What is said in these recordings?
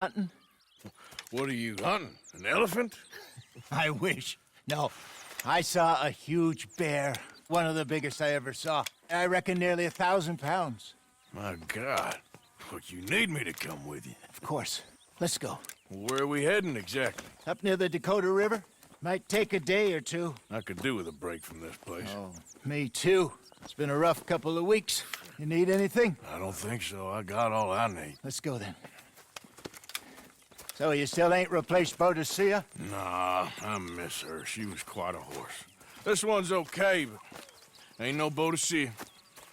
hunting? What are you hunting? An elephant? I wish. No, I saw a huge bear. One of the biggest I ever saw. I reckon nearly 1,000 pounds. My God. But you need me to come with you. Of course. Let's go. Where are we heading exactly? Up near the Dakota River. Might take a day or two. I could do with a break from this place. Oh, me too. It's been a rough couple of weeks. You need anything? I don't think so. I got all I need. Let's go then. So you still ain't replaced Boadicea? Nah, I miss her. She was quite a horse. This one's okay, but ain't no Boadicea.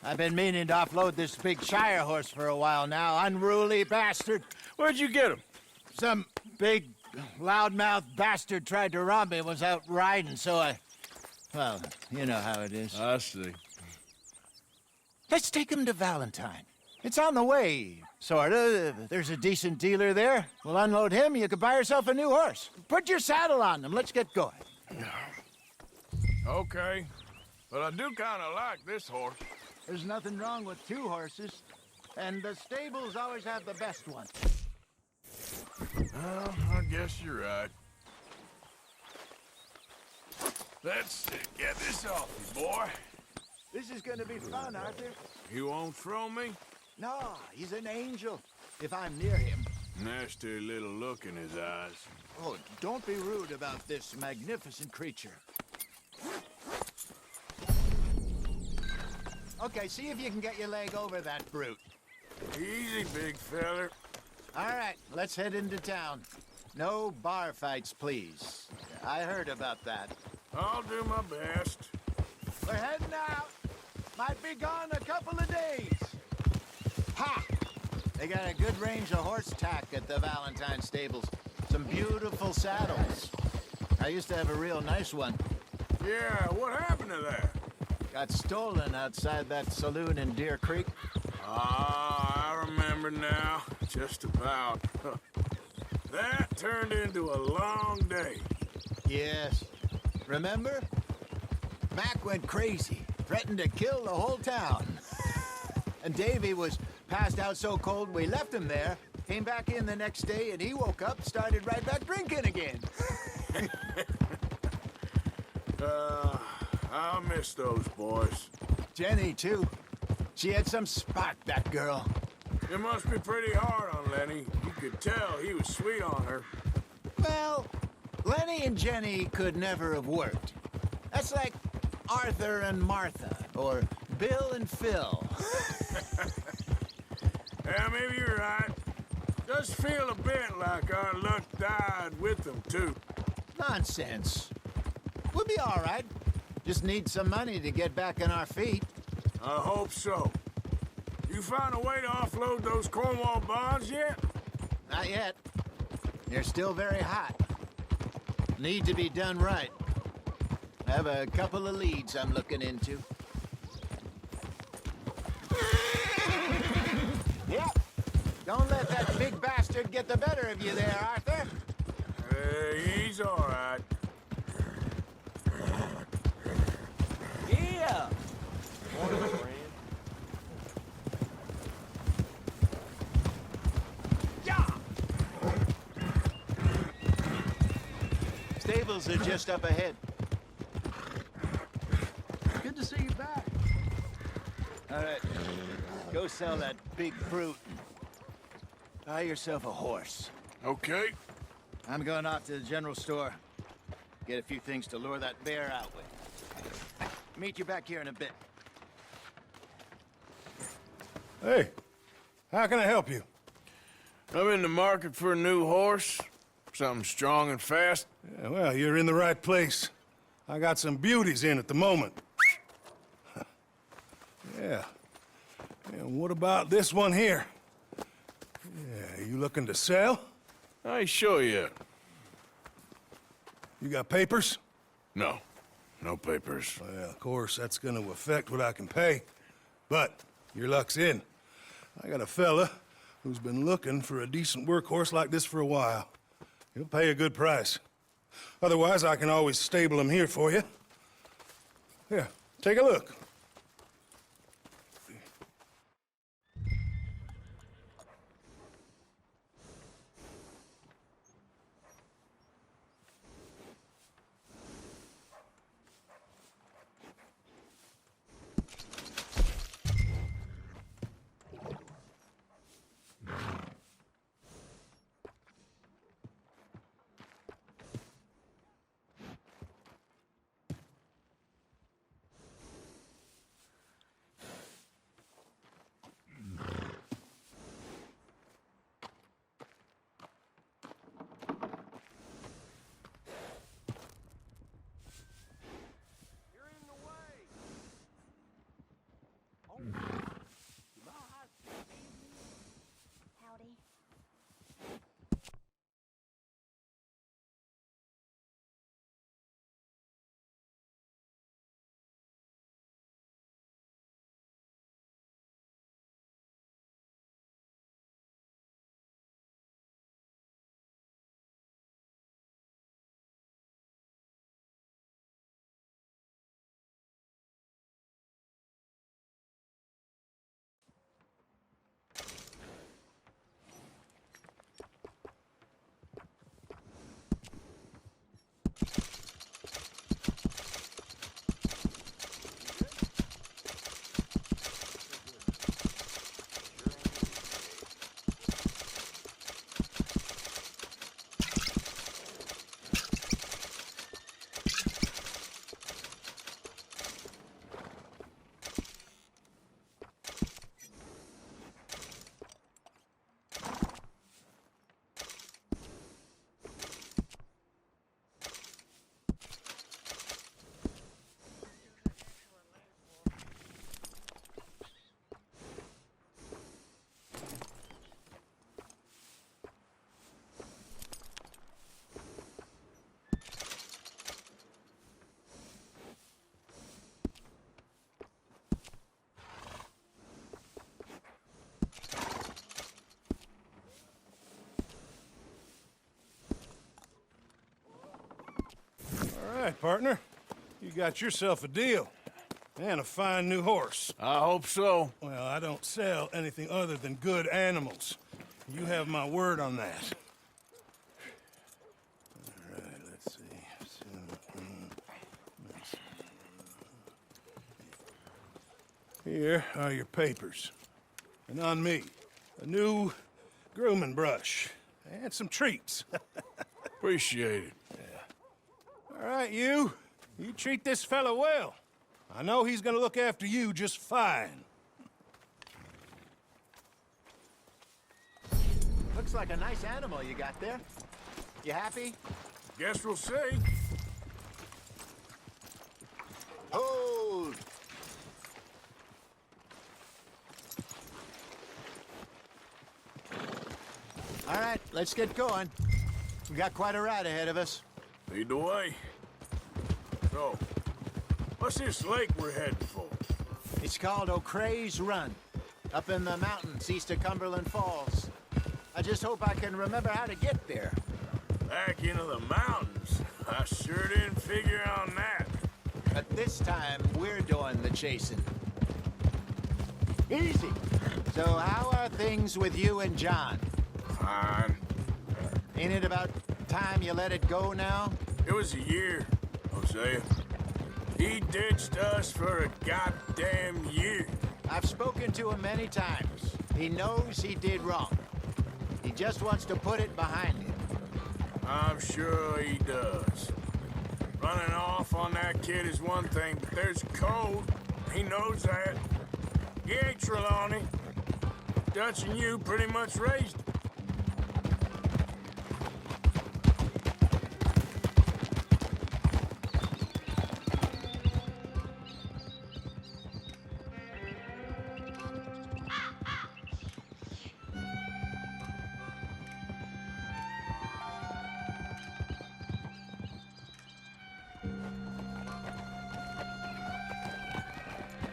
I've been meaning to offload this big Shire horse for a while now. Unruly bastard. Where'd you get him? Some big, loudmouth bastard tried to rob me and was out riding, so I... Well, you know how it is. I see. Let's take him to Valentine. It's on the way, sorta. There's a decent dealer there. We'll unload him, you could buy yourself a new horse. Put your saddle on them, let's get going. Okay. But I do kind of like this horse. There's nothing wrong with two horses, and the stables always have the best one. Well, I guess you're right. Let's get this off you, boy. This is gonna be fun, Arthur. You won't throw me? No, he's an angel, if I'm near him. Nasty little look in his eyes. Oh, don't be rude about this magnificent creature. Okay, see if you can get your leg over that brute. Easy, big feller. All right, let's head into town. No bar fights, please. I heard about that. I'll do my best. We're heading out. Might be gone a couple of days. Ha! They got a good range of horse tack at the Valentine stables. Some beautiful saddles. I used to have a real nice one. Yeah, what happened to that? Got stolen outside that saloon in Deer Creek. Ah, I remember now. Just about. That turned into a long day. Yes. Remember? Mac went crazy, threatened to kill the whole town. And Davy was passed out so cold we left him there, came back in the next day, and he woke up, started right back drinking again. I'll miss those boys. Jenny, too. She had some spark, that girl. It must be pretty hard on Lenny. You could tell he was sweet on her. Well, Lenny and Jenny could never have worked. That's like Arthur and Martha, or Bill and Phil. Yeah, maybe you're right. Does feel a bit like our luck died with them, too. Nonsense. We'll be all right. Just need some money to get back on our feet. I hope so. You found a way to offload those Cornwall bonds yet? Not yet. They're still very hot. Need to be done right. I have a couple of leads I'm looking into. Yep. Don't let that big bastard get the better of you there, Arthur. He's all right. Yeah. Yeah. Stables are just up ahead. Good to see you back. All right. Go sell that big brute. Buy yourself a horse. Okay. I'm going off to the general store. Get a few things to lure that bear out with. Meet you back here in a bit. Hey, how can I help you? I'm in the market for a new horse. Something strong and fast. Yeah, well, you're in the right place. I got some beauties in at the moment. Yeah. And what about this one here? Yeah, you looking to sell? I ain't sure yet. You got papers? No. No papers. Well, of course, that's gonna affect what I can pay. But your luck's in. I got a fella who's been looking for a decent workhorse like this for a while. He'll pay a good price. Otherwise, I can always stable him here for you. Here, take a look. right, partner. You got yourself a deal. And a fine new horse. I hope so. Well, I don't sell anything other than good animals. You have my word on that. All right, let's see. Here are your papers. And on me, a new grooming brush. And some treats. Appreciate it. All right, you treat this fella well. I know he's gonna look after you just fine. Looks like a nice animal you got there. You happy? Guess we'll see. Hold! All right, let's get going. We got quite a ride ahead of us. Lead the way. So, what's this lake we're heading for? It's called O'Creagh's Run, up in the mountains east of Cumberland Falls. I just hope I can remember how to get there. Back into the mountains? I sure didn't figure on that. But this time, we're doing the chasing. Easy. So how are things with you and John? Fine. Ain't it about time you let it go now? It was a year, Hosea. He ditched us for a goddamn year. I've spoken to him many times. He knows he did wrong. He just wants to put it behind him. I'm sure he does. Running off on that kid is one thing, but there's code. He knows that. He ain't Trelawney. Dutch and you pretty much raised him.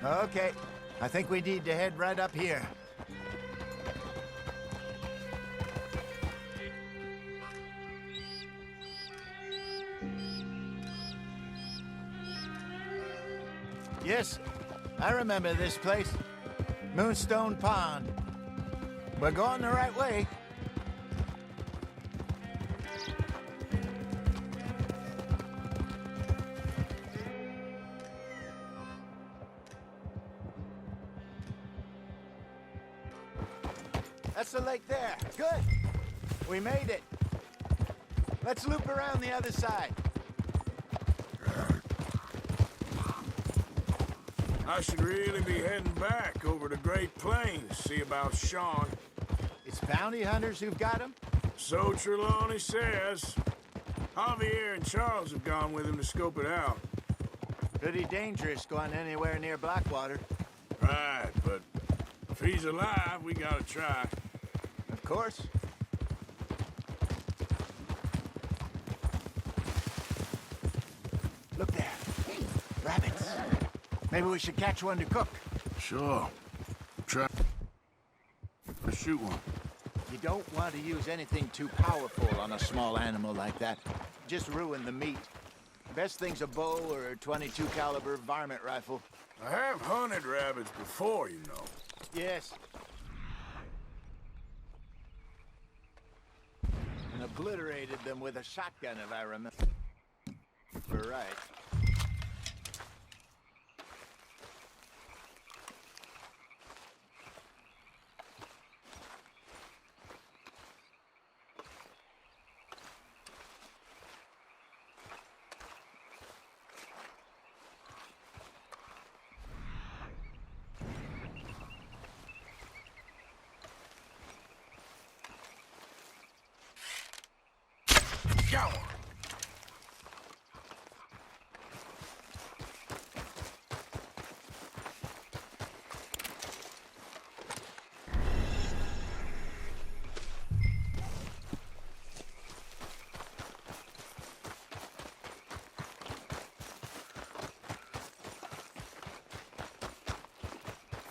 Okay, I think we need to head right up here. Yes, I remember this place. Moonstone Pond. We're going the right way. That's the lake there. Good. We made it. Let's loop around the other side. I should really be heading back over to Great Plains, see about Sean. It's bounty hunters who've got him? So Trelawney says. Javier and Charles have gone with him to scope it out. Pretty dangerous going anywhere near Blackwater. Right, but if he's alive, we gotta try. Of course. Look there. Rabbits. Maybe we should catch one to cook. Sure. Try. Shoot one. You don't want to use anything too powerful on a small animal like that. Just ruin the meat. Best thing's a bow or a .22 caliber varmint rifle. I have hunted rabbits before, you know. Yes. And obliterated them with a shotgun, if I remember. Right. Go!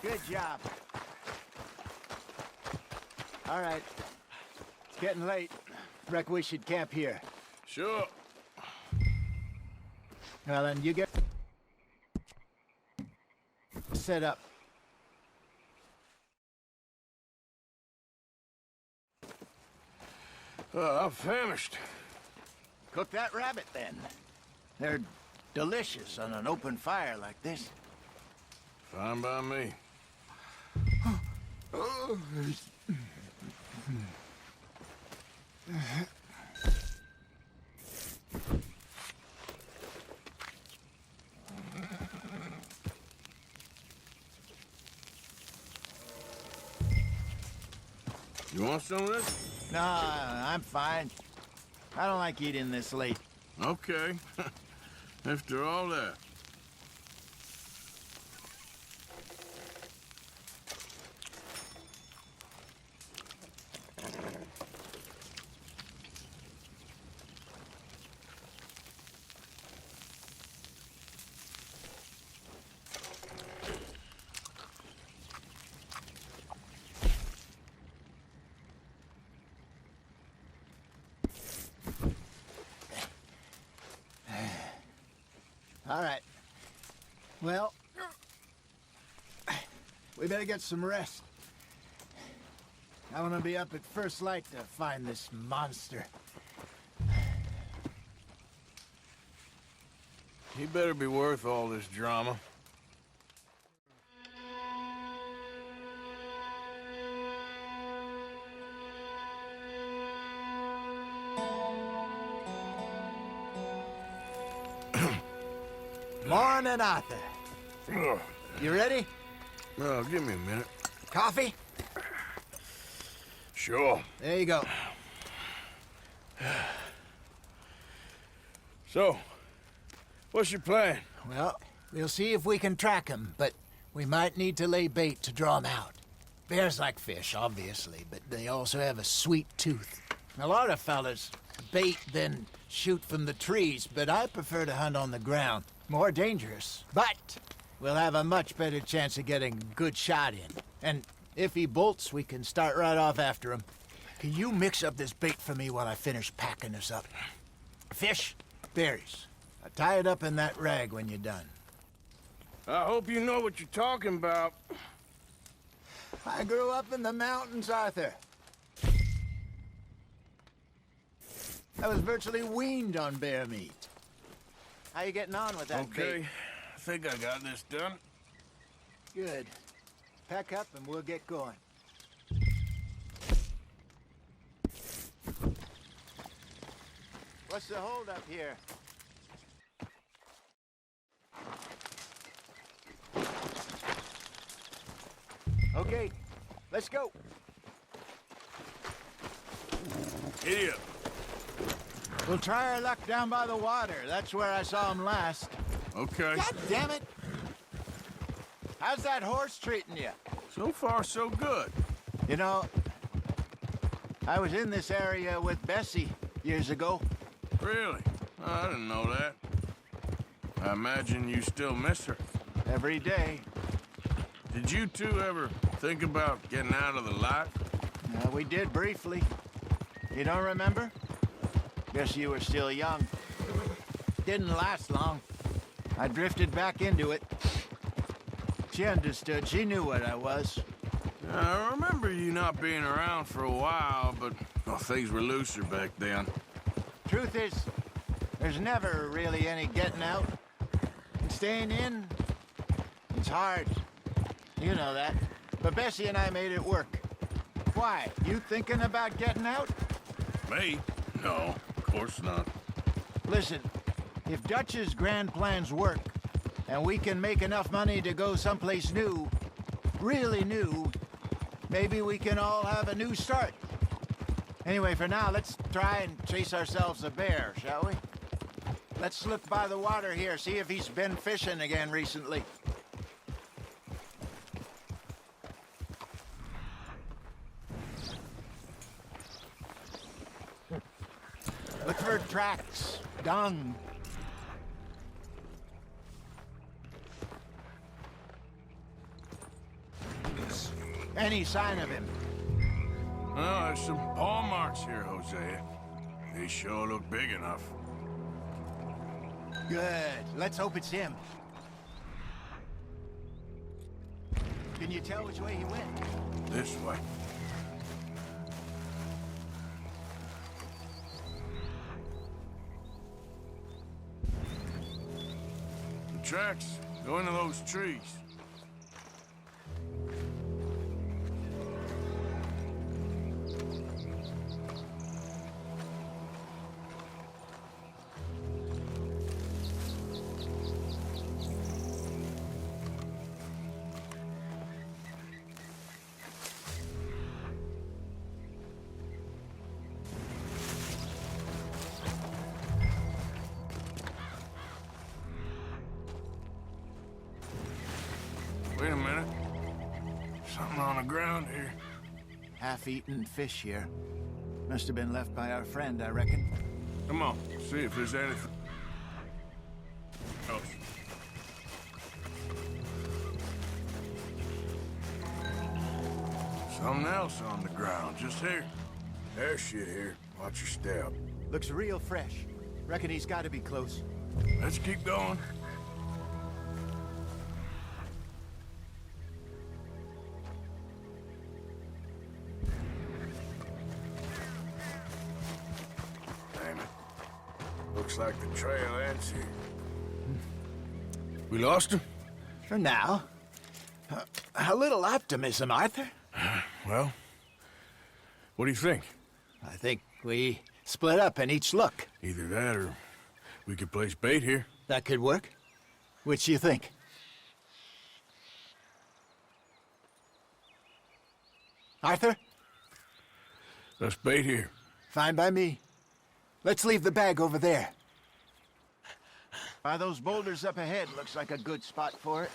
Good job. All right. It's getting late. Reckon we should camp here. Sure. Well, then you get set up. I'm famished. Cook that rabbit, then. They're delicious on an open fire like this. Fine by me. You want some of this? No, I'm fine. I don't like eating this late. Okay. After all that. All right. Well, we better get some rest. I want to be up at first light to find this monster. He better be worth all this drama. Morning, Arthur. Ugh. You ready? Oh, give me a minute. Coffee? Sure. There you go. So, what's your plan? Well, we'll see if we can track him, but we might need to lay bait to draw him out. Bears like fish, obviously, but they also have a sweet tooth. A lot of fellas bait, then shoot from the trees, but I prefer to hunt on the ground. More dangerous, but we'll have a much better chance of getting a good shot in. And if he bolts, we can start right off after him. Can you mix up this bait for me while I finish packing this up? Fish, berries. I'll tie it up in that rag when you're done. I hope you know what you're talking about. I grew up in the mountains, Arthur. I was virtually weaned on bear meat. How you getting on with that bait? Okay, I think I got this done. Good. Pack up and we'll get going. What's the holdup here? Okay, let's go. Giddy up. We'll try our luck down by the water. That's where I saw him last. Okay. God damn it! How's that horse treating you? So far, so good. You know, I was in this area with Bessie years ago. Really? Oh, I didn't know that. I imagine you still miss her. Every day. Did you two ever think about getting out of the life? We did briefly. You don't remember? Guess you were still young. Didn't last long. I drifted back into it. She understood. She knew what I was. I remember you not being around for a while, but well, things were looser back then. Truth is, there's never really any getting out. And staying in, it's hard. You know that. But Bessie and I made it work. Why? You thinking about getting out? Me? No, of course not. Listen, if Dutch's grand plans work, and we can make enough money to go someplace new, really new, maybe we can all have a new start. Anyway, for now, let's try and chase ourselves a bear, shall we? Let's look by the water here, see if he's been fishing again recently. Look for tracks, dung. Any sign of him? Oh, there's some paw marks here, Hosea. They sure look big enough. Good. Let's hope it's him. Can you tell which way he went? This way. The tracks go into those trees. Wait a minute. Something on the ground here. Half-eaten fish here. Must have been left by our friend, I reckon. Come on, see if there's anything else. Something else on the ground, just here. There's shit here. Watch your step. Looks real fresh. Reckon he's got to be close. Let's keep going. Damn it. Looks like the trail ends here. We lost him? For now. A little optimism, Arthur. Well, what do you think? I think we split up and each look. Either that or we could place bait here. That could work. Which do you think? Arthur? Let's bait here. Fine by me. Let's leave the bag over there. By those boulders up ahead, looks like a good spot for it.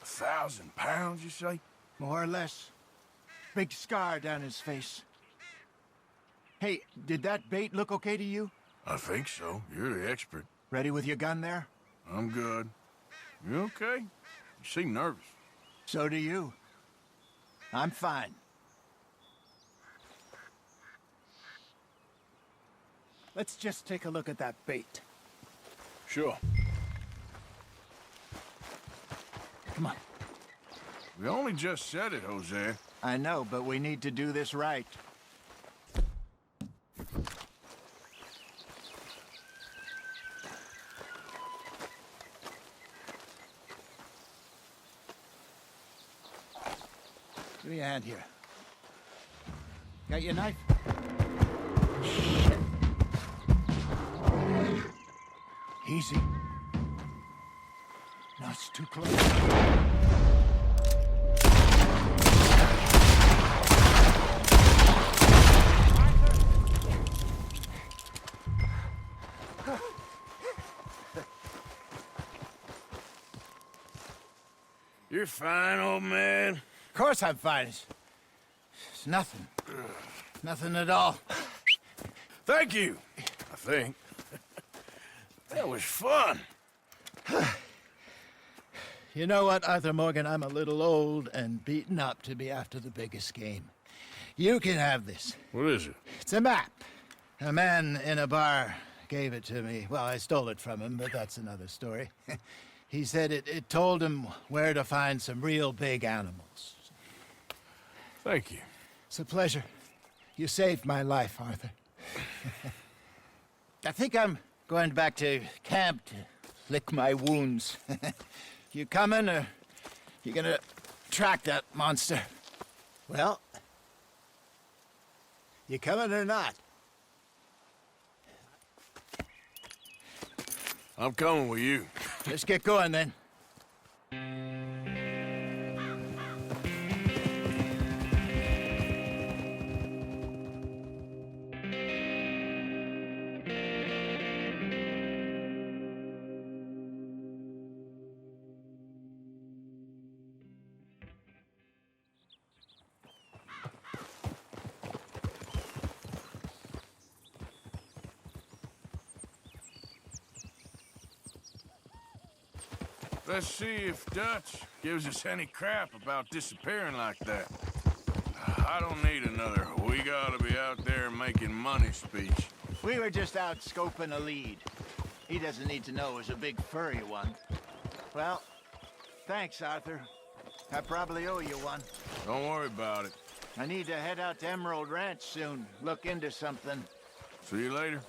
£1,000, you say? More or less. Big scar down his face. Hey, did that bait look okay to you? I think so. You're the expert. Ready with your gun there? I'm good. You okay? You seem nervous. So do you. I'm fine. Let's just take a look at that bait. Sure. Come on. We only just said it, Jose. I know, but we need to do this right. Give me a hand here. Got your knife? Shit. Easy. No, it's too close. You're fine, old man. Of course I'm fine. It's nothing. Nothing at all. Thank you, I think. That was fun. You know what, Arthur Morgan? I'm a little old and beaten up to be after the biggest game. You can have this. What is it? It's a map. A man in a bar gave it to me. Well, I stole it from him, but that's another story. He said it told him where to find some real big animals. Thank you. It's a pleasure. You saved my life, Arthur. I think I'm going back to camp to lick my wounds. You coming, or you gonna track that monster? Well, you coming or not? I'm coming with you. Let's get going, then. Let's see if Dutch gives us any crap about disappearing like that. I don't need another "we gotta be out there making money" speech. We were just out scoping a lead. He doesn't need to know it was a big furry one. Well, thanks, Arthur. I probably owe you one. Don't worry about it. I need to head out to Emerald Ranch soon. Look into something. See you later.